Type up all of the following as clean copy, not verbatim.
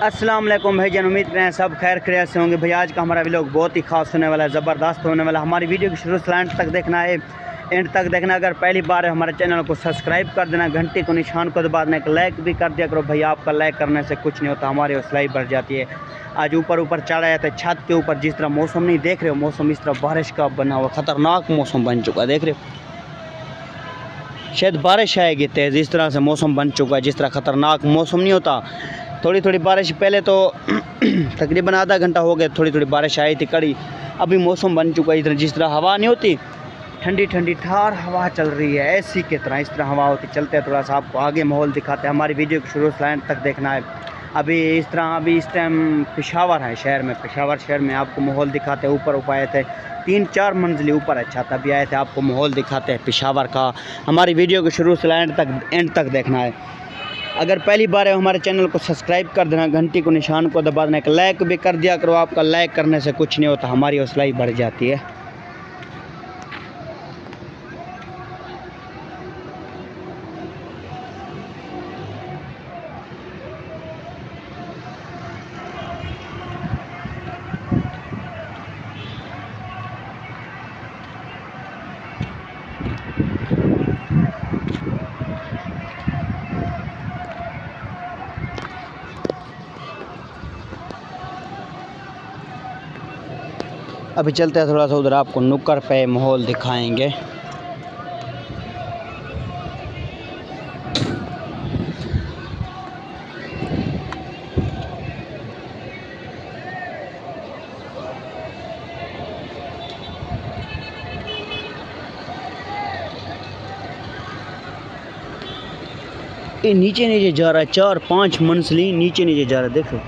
अस्सलाम वालेकुम भाईजान, उम्मीद करें सब खैर खैरियत से होंगे। भाई आज का हमारा व्लॉग बहुत ही खास होने वाला है, ज़बरदस्त होने वाला है। हमारी वीडियो की शुरू से एंड तक देखना है, एंड तक देखना। अगर पहली बार है हमारे चैनल को सब्सक्राइब कर देना, घंटी को निशान को दबा देना, एक लाइक भी कर दिया करो। भाई आपका लाइक करने से कुछ नहीं होता, हमारी हौसला ही बढ़ जाती है। आज ऊपर चढ़ आया था छत के ऊपर। जिस तरह मौसम नहीं देख रहे हो, मौसम इस तरह बारिश का बना हुआ, ख़तरनाक मौसम बन चुका है, देख रहे हो। शायद बारिश आएगी तेज़, इस तरह से मौसम बन चुका है। जिस तरह ख़तरनाक मौसम नहीं होता, थोड़ी थोड़ी बारिश पहले तो तकरीबन आधा घंटा हो गया, थोड़ी थोड़ी बारिश आई थी कड़ी। अभी मौसम बन चुका है इधर, जिस तरह हवा नहीं होती, ठंडी ठंडी ठार हवा चल रही है, ऐसी की तरह इस तरह हवा होती। चलते हैं थोड़ा सा आपको आगे माहौल दिखाते हैं। हमारी वीडियो को शुरू से एंड तक देखना है। अभी इस टाइम पेशावर है शहर में, पेशावर शहर में आपको माहौल दिखाते हैं। ऊपर आए थे 3-4 मंजिले ऊपर, अच्छा तभी आए थे, आपको माहौल दिखाते हैं पेशावर का। हमारी वीडियो को शुरू से एंड तक देखना है। अगर पहली बार है हमारे चैनल को सब्सक्राइब कर देना, घंटी को निशान को दबा देना, एक लाइक भी कर दिया करो। आपका लाइक करने से कुछ नहीं होता, हमारी हौसला ही बढ़ जाती है। अभी चलते हैं थोड़ा सा उधर, आपको नुक्कड़ पे माहौल दिखाएंगे। ये नीचे जा रहा है, 4-5 मंजिली नीचे जा रहा है, देखो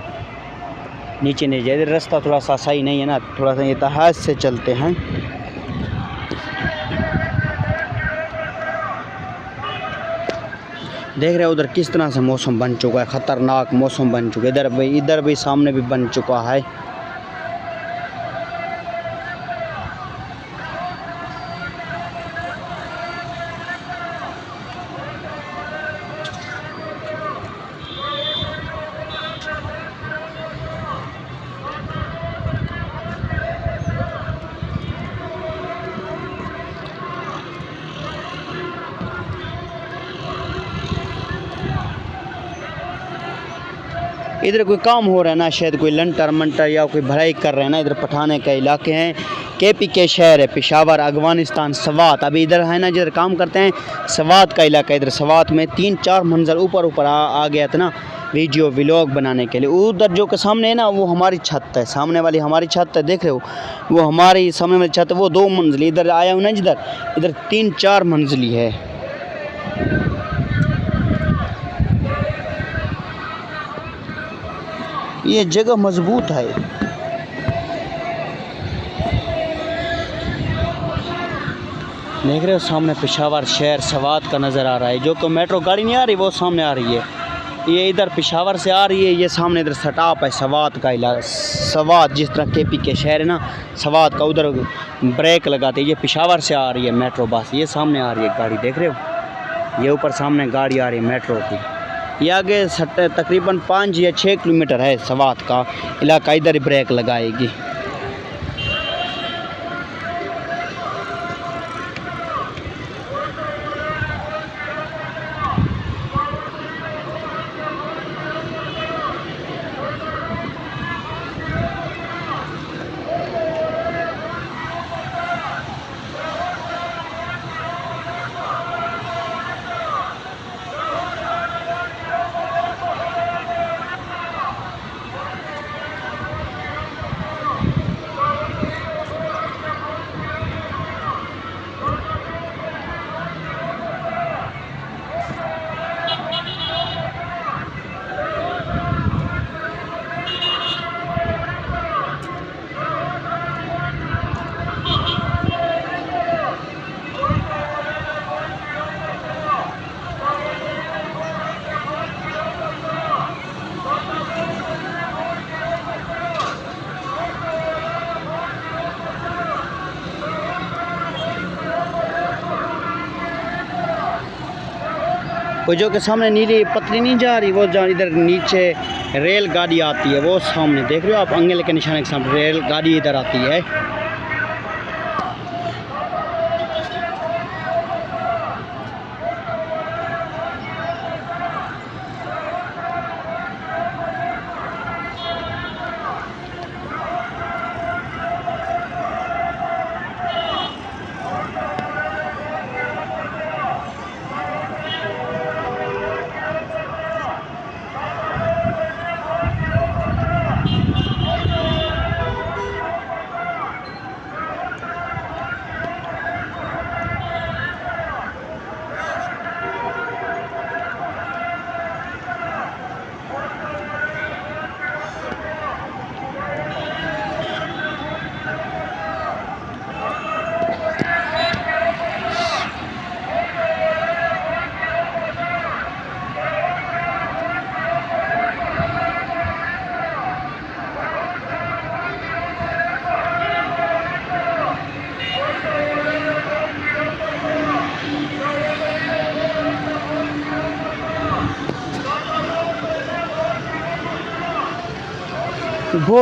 नीचे नहीं जाए। रास्ता थोड़ा सा सही नहीं है ना, थोड़ा सा इतिहास से चलते हैं। देख रहे हो उधर किस तरह से मौसम बन चुका है, ख़तरनाक मौसम बन चुका है। इधर भी सामने भी बन चुका है। इधर कोई काम हो रहा है ना, शायद कोई लंटर मंटर या कोई भराई कर रहे हैं ना। इधर पठाने के इलाके हैं, KP के शहर है पेशावर, अफगानिस्तान, सवात। अभी इधर है ना जिधर काम करते हैं, सवात का इलाका। इधर सवात में 3-4 मंजिल ऊपर आ गया था ना वीडियो व्लॉग बनाने के लिए। उधर जो के सामने है ना, वो हमारी छत है, सामने वाली हमारी छत है, देख रहे हो, वो हमारी सामने वाली छत है, वो 2 मंजिली। इधर आया हूँ ना जिधर, इधर 3-4 मंजिली है। ये जगह मजबूत है। देख रहे हो सामने पेशावर शहर सवात का नज़र आ रहा है। जो कि मेट्रो गाड़ी नहीं आ रही, वो सामने आ रही है। ये इधर पेशावर से आ रही है, ये सामने इधर सटाप है सवात का इलाका। सवात जिस तरह KP के शहर है ना, सवात का उधर ब्रेक लगाते, ये पेशावर से आ रही है मेट्रो बस। ये सामने आ रही है गाड़ी, देख रहे हो, ये ऊपर सामने गाड़ी आ रही है मेट्रो की। ये आगे तकरीबन 5 या 6 किलोमीटर है सवात का इलाका, इधर ही ब्रेक लगाएगी। वो जो के सामने नीली पतली नहीं जा रही, वो जहाँ इधर नीचे रेल गाड़ी आती है, वो सामने देख रहे हो आप, अंगेले के निशाने के सामने रेल गाड़ी इधर आती है।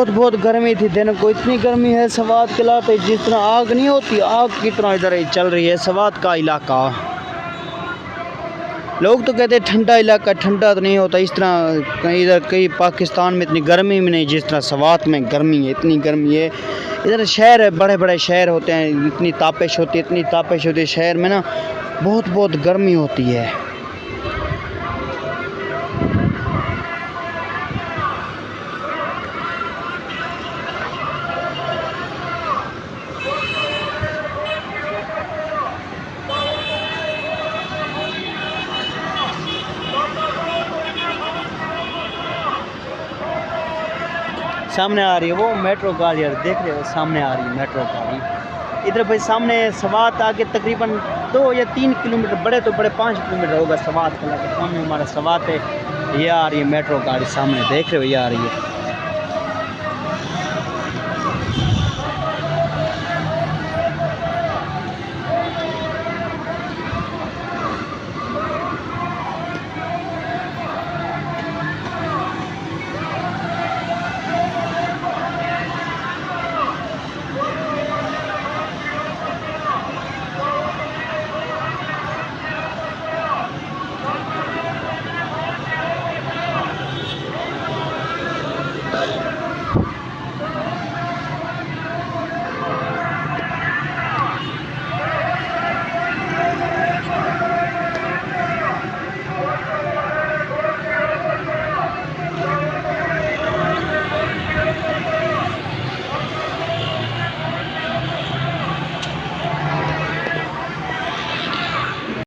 बहुत गर्मी थी दिन को, इतनी गर्मी है सवात के लाते जिस तरह आग नहीं होती, आग की तरह इधर ही चल रही है सवात का इलाका। लोग तो कहते हैं ठंडा इलाका, ठंडा तो नहीं होता इस तरह कहीं इधर कहीं पाकिस्तान में इतनी गर्मी में नहीं जिस तरह सवात में गर्मी है, इतनी गर्मी है। इधर शहर है, बड़े बड़े शहर होते हैं, इतनी तापिश होती है, इतनी तापिश होती है शहर में ना, बहुत गर्मी होती है। सामने आ रही है वो मेट्रो गाड़ी, यार देख रहे हो सामने आ रही है मेट्रो गाड़ी। इधर भाई सामने सवात आगे तकरीबन 2 या 3 किलोमीटर, बड़े तो बड़े 5 किलोमीटर होगा सवात का। सामने हमारा सवात है, ये आ रही है मेट्रो गाड़ी, सामने देख रहे हो ये आ रही है।